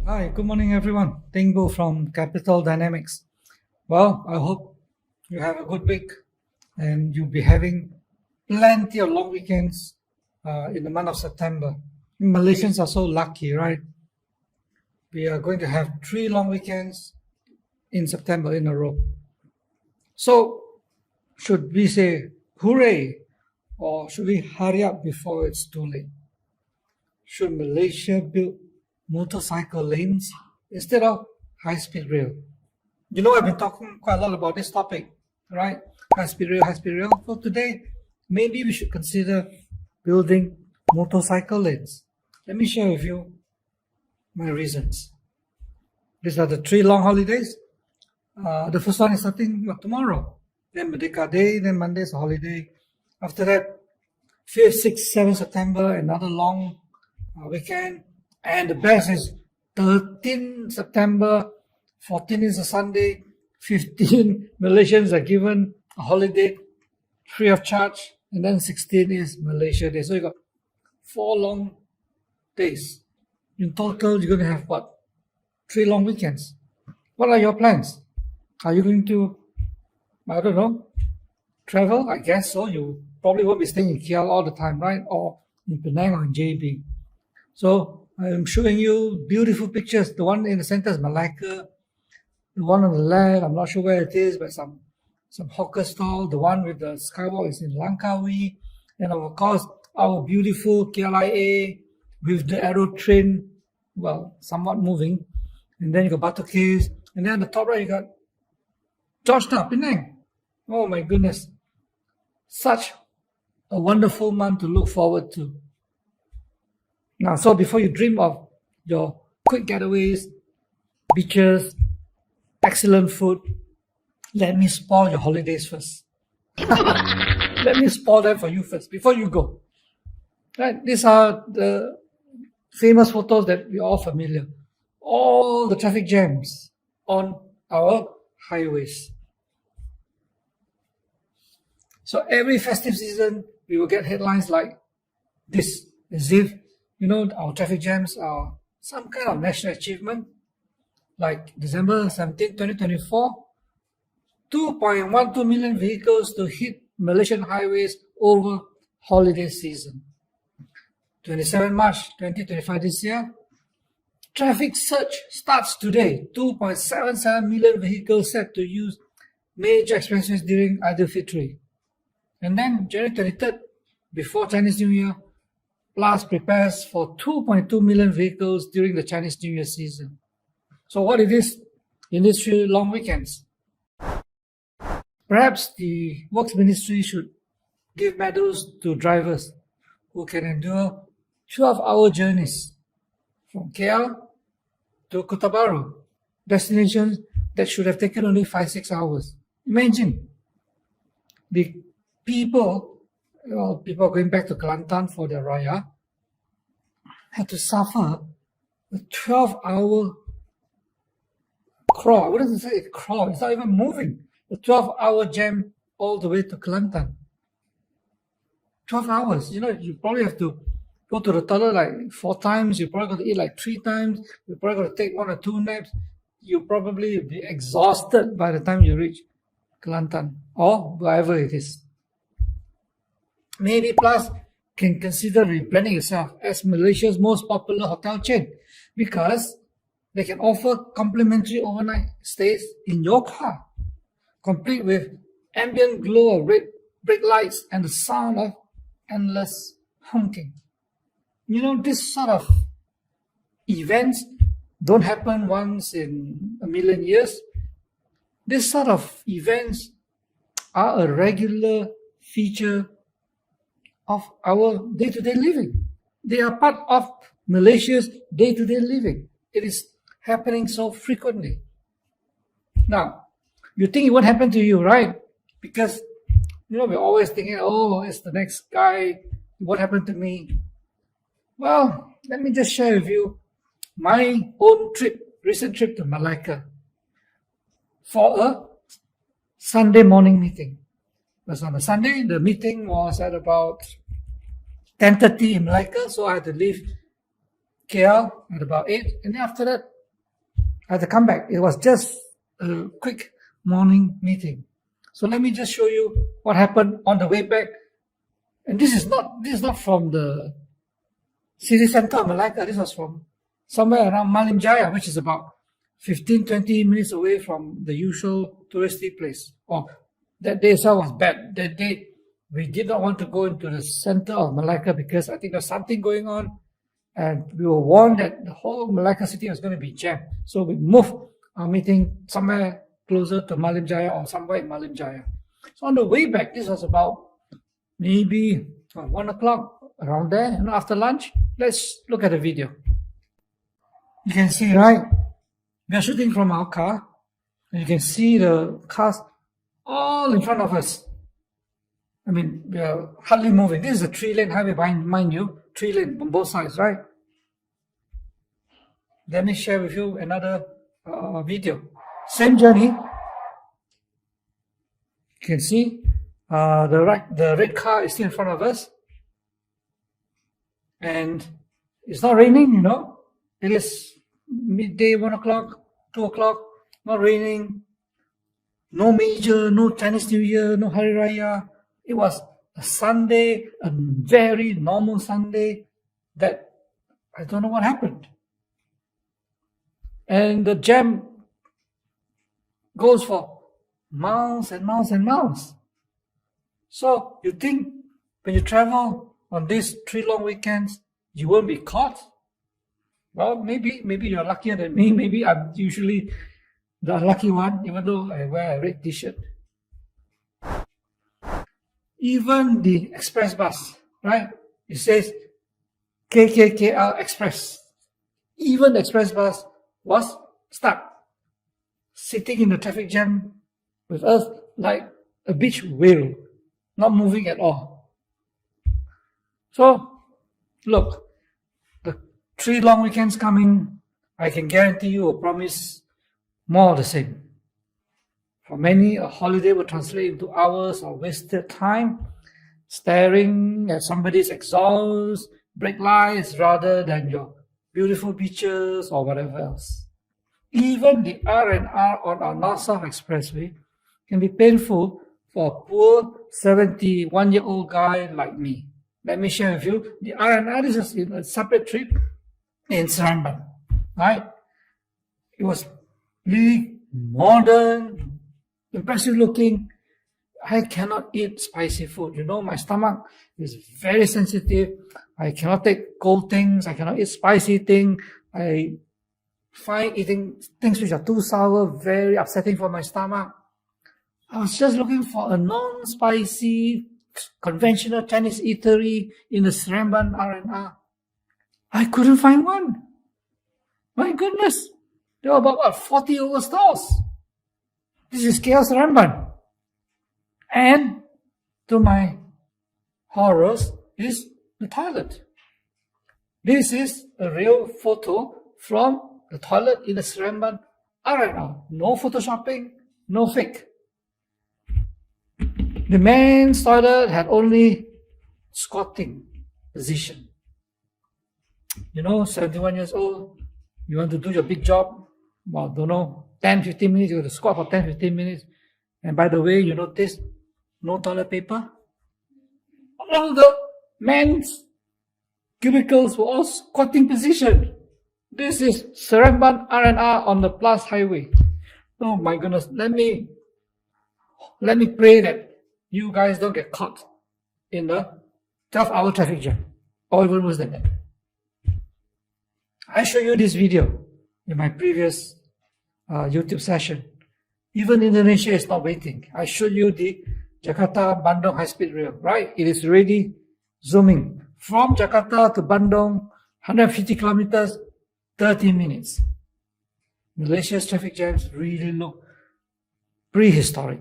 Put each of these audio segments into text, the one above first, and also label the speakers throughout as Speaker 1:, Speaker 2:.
Speaker 1: Hi, good morning everyone. Teng Boo from Capital Dynamics. Well, I hope you have a good week and you'll be having plenty of long weekends in the month of September. Malaysians are so lucky, right? We are going to have 3 long weekends in September in a row. So, should we say hooray or should we hurry up before it's too late? Should Malaysia build motorcycle lanes instead of high-speed rail? You know, I've been talking quite a lot about this topic, right? High-speed rail, high-speed rail. So today, maybe we should consider building motorcycle lanes. Let me share with you my reasons. These are the 3 long holidays. The first one is starting tomorrow. Then Merdeka Day, then Monday is a holiday. After that, 5th, 6th, 7th September, another long weekend. And the best is 13 September, 14 is a Sunday, 15 Malaysians are given a holiday free of charge, and then 16 is Malaysia Day. So you got 4 long days. In total, you're going to have what? 3 long weekends. What are your plans? Are you going to, I don't know, travel? I guess so. You probably won't be staying in KL all the time, right? Or in Penang or in JB. So I'm showing you beautiful pictures. The one in the center is Malacca. The one on the left, I'm not sure where it is, but some hawker stall. The one with the skywalk is in Langkawi. And of course, our beautiful KLIA with the aero train, well, somewhat moving. And then you got Batu Caves. And then on the top right, you got Georgetown, Penang. Oh my goodness. Such a wonderful month to look forward to. Now, so before you dream of your quick getaways, beaches, excellent food, let me spoil your holidays first. Let me spoil them for you first, before you go. Right? These are the famous photos that we're all familiar. All the traffic jams on our highways. So every festive season, we will get headlines like this, as if our traffic jams are some kind of national achievement. Like December 17, 2024, 2.12 million vehicles to hit Malaysian highways over holiday season. 27 March 2025 this year, traffic surge starts today. 2.77 million vehicles set to use major expressways during Idul Fitri. And then January 23rd, before Chinese New Year, Plus prepares for 2.2 million vehicles during the Chinese New Year season. So what it is in these 3 long weekends? Perhaps the Works Ministry should give medals to drivers who can endure 12-hour journeys from KL to Kota Baru, destinations that should have taken only 5-6 hours. Imagine the people going back to Kelantan for their Raya had to suffer a 12-hour crawl. I wouldn't say a crawl, it's not even moving. A 12-hour jam all the way to Kelantan. 12 hours. You probably have to go to the toilet like 4 times. You probably got to eat like 3 times. You probably got to take 1 or 2 naps. You probably be exhausted by the time you reach Kelantan or wherever it is. Maybe Plus can consider replanning itself as Malaysia's most popular hotel chain because they can offer complimentary overnight stays in your car, complete with ambient glow of red brake lights and the sound of endless honking. This sort of events don't happen once in a million years. This sort of events are a regular feature of our day-to-day living. They are part of Malaysia's day-to-day living. It is happening so frequently. Now, you think it won't happen to you, right? Because, we're always thinking, oh, it's the next guy. What happened to me? Well, let me just share with you my own recent trip to Malacca for a Sunday morning meeting. Because on a Sunday, the meeting was at about 10:30 in Malacca, so I had to leave KL at about 8. And then after that, I had to come back. It was just a quick morning meeting. So let me just show you what happened on the way back. And this is not from the city center of Malacca. This was from somewhere around Malim Jaya, which is about 15-20 minutes away from the usual touristy place. Oh, that day itself was bad. That day we did not want to go into the center of Malacca because I think there's something going on, and we were warned that the whole Malacca city was going to be jammed. So we moved our meeting somewhere closer to Malim Jaya or somewhere in Malim Jaya. So on the way back, this was about maybe 1 o'clock, around there, after lunch. Let's look at the video. You can see, right? We are shooting from our car, and you can see the cars all in front of us. I mean, we are hardly moving. This is a 3-lane highway, mind you, 3-lane on both sides, right? Let me share with you another video. Same journey. You can see the red car is still in front of us, and it's not raining. It is midday, 1 o'clock, 2 o'clock. Not raining. No major, no Chinese New Year, no Hari Raya. It was a Sunday, a very normal Sunday that I don't know what happened. And the jam goes for miles and miles and miles. So you think when you travel on these 3 long weekends, you won't be caught? Well, maybe you're luckier than me. Maybe I'm usually the lucky one, even though I wear a red t-shirt. Even the express bus, right? It says KKKL Express. Even the express bus was stuck, sitting in the traffic jam with us like a beach whale, not moving at all. So, look, the 3 long weekends coming, I can guarantee you or promise more of the same. For many, a holiday will translate into hours of wasted time, staring at somebody's exhaust, brake lights, rather than your beautiful beaches or whatever else. Even the R&R on our North-South Expressway can be painful for a poor 71-year-old guy like me. Let me share with you. The R&R is a separate trip in Seremban, right? It was really modern, impressive looking. I cannot eat spicy food. My stomach is very sensitive. I cannot take cold things. I cannot eat spicy things. I find eating things which are too sour very upsetting for my stomach. I was just looking for a non-spicy, conventional Chinese eatery in the Seremban R&R. I couldn't find one. My goodness. There were about 40 over stores. This is KL Seremban. And to my horrors is the toilet. This is a real photo from the toilet in the Seremban R&R. No photoshopping, no fake. The men's toilet had only squatting position. 71 years old, you want to do your big job, 10-15 minutes, you have to squat for 10-15 minutes. And by the way, you notice no toilet paper? All the men's cubicles were all squatting position. This is Seremban R&R on the Plus Highway. Oh my goodness, let me pray that you guys don't get caught in the 12-hour traffic jam, or even worse than that. I showed you this video in my previous YouTube session. Even Indonesia is not waiting. I showed you the Jakarta-Bandung high-speed rail, right? It is already zooming. From Jakarta to Bandung, 150 kilometers, 30 minutes. Malaysia's traffic jams really look prehistoric.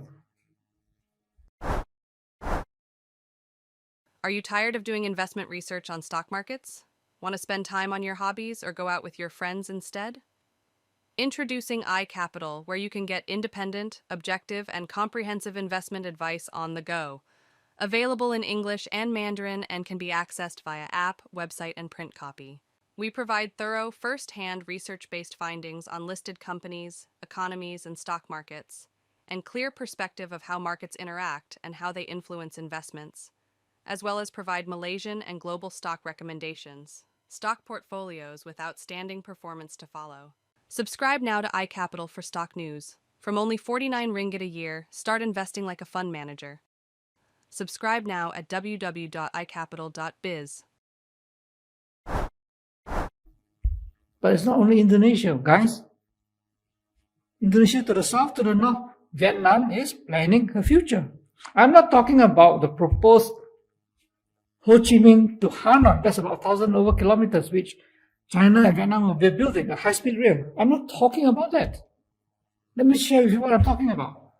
Speaker 2: Are you tired of doing investment research on stock markets? Want to spend time on your hobbies or go out with your friends instead? Introducing iCapital, where you can get independent, objective, and comprehensive investment advice on the go. Available in English and Mandarin and can be accessed via app, website, and print copy. We provide thorough, first-hand research-based findings on listed companies, economies, and stock markets, and clear perspective of how markets interact and how they influence investments, as well as provide Malaysian and global stock recommendations, stock portfolios with outstanding performance to follow. Subscribe now to iCapital for stock news. From only 49 ringgit a year, start investing like a fund manager. Subscribe now at www.icapital.biz.
Speaker 1: But it's not only Indonesia, guys. Indonesia to the south, to the north, Vietnam is planning a future. I'm not talking about the proposed Ho Chi Minh to Hanoi. That's about 1,000 over kilometers, which China and Vietnam will be building, a high-speed rail. I'm not talking about that. Let me share with you what I'm talking about.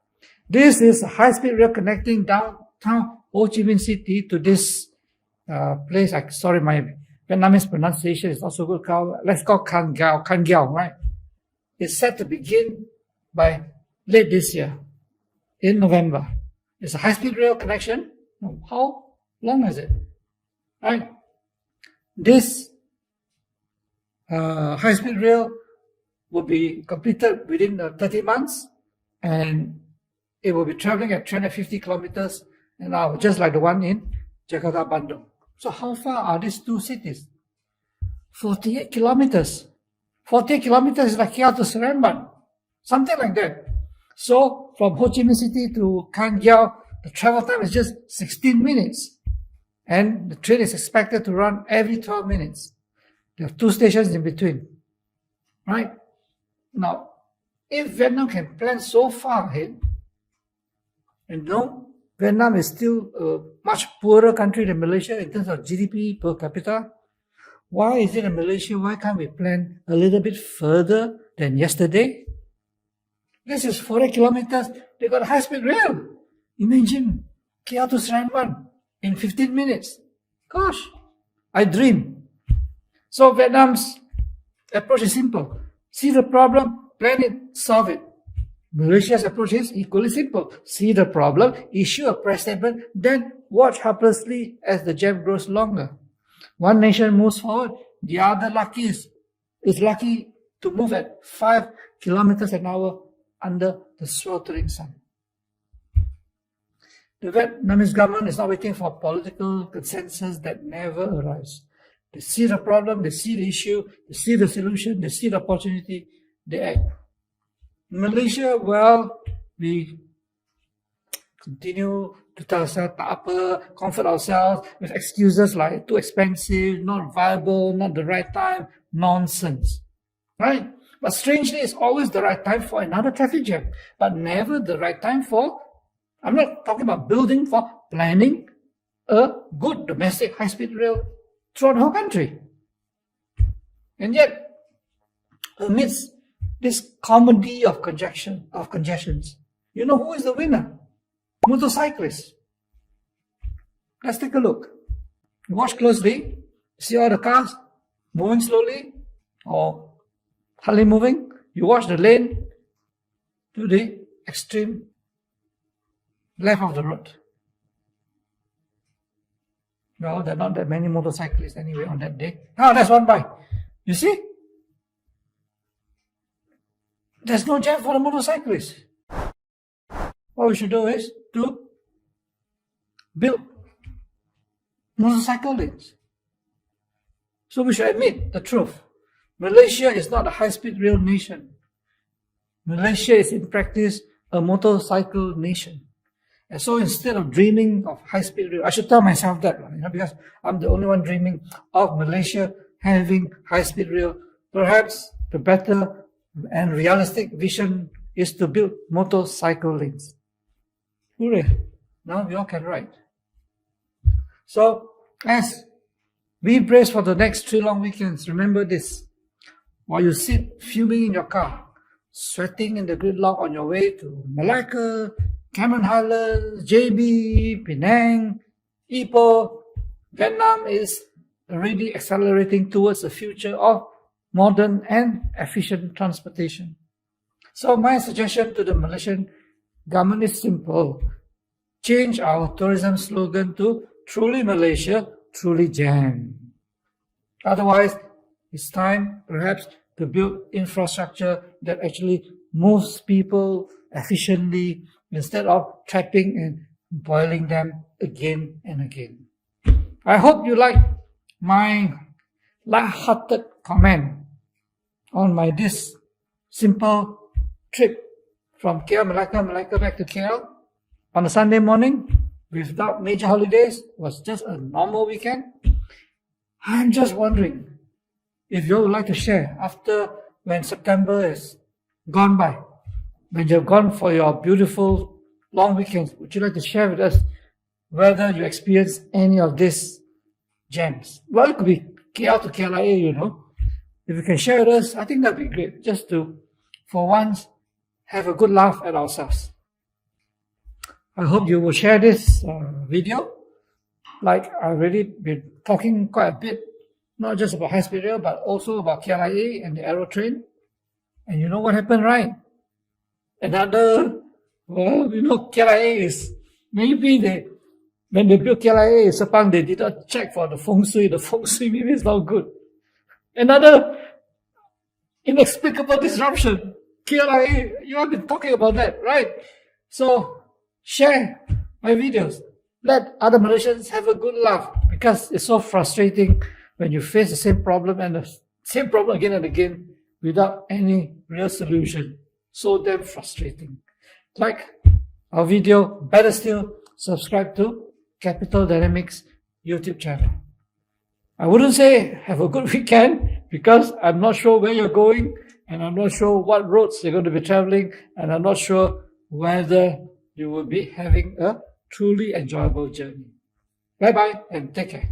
Speaker 1: This is a high-speed rail connecting downtown Ho Chi Minh City to this place. Sorry, my Vietnamese pronunciation is not so good. Let's call Can Giao, right? It's set to begin by late this year, in November. It's a high-speed rail connection. How long is it? Right? This high-speed rail will be completed within 30 months, and it will be traveling at 350 kilometers an hour, just like the one in Jakarta, Bandung. So how far are these two cities? 48 kilometers. 48 kilometers is like here to Seremban, something like that. So from Ho Chi Minh City to Can Giao, the travel time is just 16 minutes. And the train is expected to run every 12 minutes. There are two stations in between. Right? Now, if Vietnam can plan so far ahead, and no, Vietnam is still a much poorer country than Malaysia in terms of GDP per capita. Why is it in Malaysia? Why can't we plan a little bit further than yesterday? This is 40 kilometers. They got a high-speed rail. Imagine KL to Seremban in 15 minutes. Gosh, I dream. So Vietnam's approach is simple. See the problem, plan it, solve it. Malaysia's approach is equally simple. See the problem, issue a press statement, then watch helplessly as the jam grows longer. One nation moves forward, the other is lucky to move at 5 kilometers an hour under the sweltering sun. The Vietnamese government is not waiting for political consensus that never arrives. They see the problem, they see the issue, they see the solution, they see the opportunity, they act. In Malaysia, well, we continue to tell ourselves, tak apa, comfort ourselves with excuses like too expensive, not viable, not the right time, nonsense. Right? But strangely, it's always the right time for another traffic jam, but never the right time for, I'm not talking about building, for planning a good domestic high-speed rail throughout the whole country. And yet, amidst this comedy of congestions, you know who is the winner? Motorcyclists. Let's take a look. You watch closely, see all the cars moving slowly or hardly moving. You watch the lane to the extreme left of the road. Well, there are not that many motorcyclists anyway on that day. Oh, there's one by. You see? There's no jam for the motorcyclists. What we should do is to build motorcycle lanes. So we should admit the truth. Malaysia is not a high-speed rail nation. Malaysia is in practice a motorcycle nation. And so instead of dreaming of high-speed rail, I should tell myself that, because I'm the only one dreaming of Malaysia having high-speed rail. Perhaps the better and realistic vision is to build motorcycle lanes. Hooray! Now we all can ride. So, as we brace for the next 3 long weekends, remember this. While you sit fuming in your car, sweating in the gridlock on your way to Malacca, Cameron Highlands, JB, Penang, Ipoh, Vietnam is already accelerating towards a future of modern and efficient transportation. So my suggestion to the Malaysian government is simple. Change our tourism slogan to Truly Malaysia, Truly Jam. Otherwise, It's time, perhaps, to build infrastructure that actually moves people efficiently instead of trapping and boiling them again and again. I hope you like my light-hearted comment on my this simple trip from KL, Malacca back to KL on a Sunday morning without major holidays. It was just a normal weekend. I'm just wondering if you would like to share after when September is gone by, when you've gone for your beautiful long weekends, would you like to share with us whether you experienced any of these jams? Well, it could be KL to KLIA, you know. If you can share with us, I think that'd be great, just to, for once, have a good laugh at ourselves. I hope you will share this video. Like I've already been talking quite a bit, not just about high-speed rail, but also about KLIA and the Aero train. And you know what happened, right? Another, well, you know, KLIA is, maybe when they built KLIA in Sepang, they did not check for the feng shui. The feng shui maybe is not good. Another inexplicable disruption. KLIA, you have been talking about that, right? So, share my videos. Let other Malaysians have a good laugh, because it's so frustrating when you face the same problem and the same problem again and again without any real solution. So damn frustrating. Like our video, better still, subscribe to Capital Dynamics YouTube channel. I wouldn't say have a good weekend, because I'm not sure where you're going, and I'm not sure what roads you're going to be traveling, and I'm not sure whether you will be having a truly enjoyable journey. Bye bye and take care.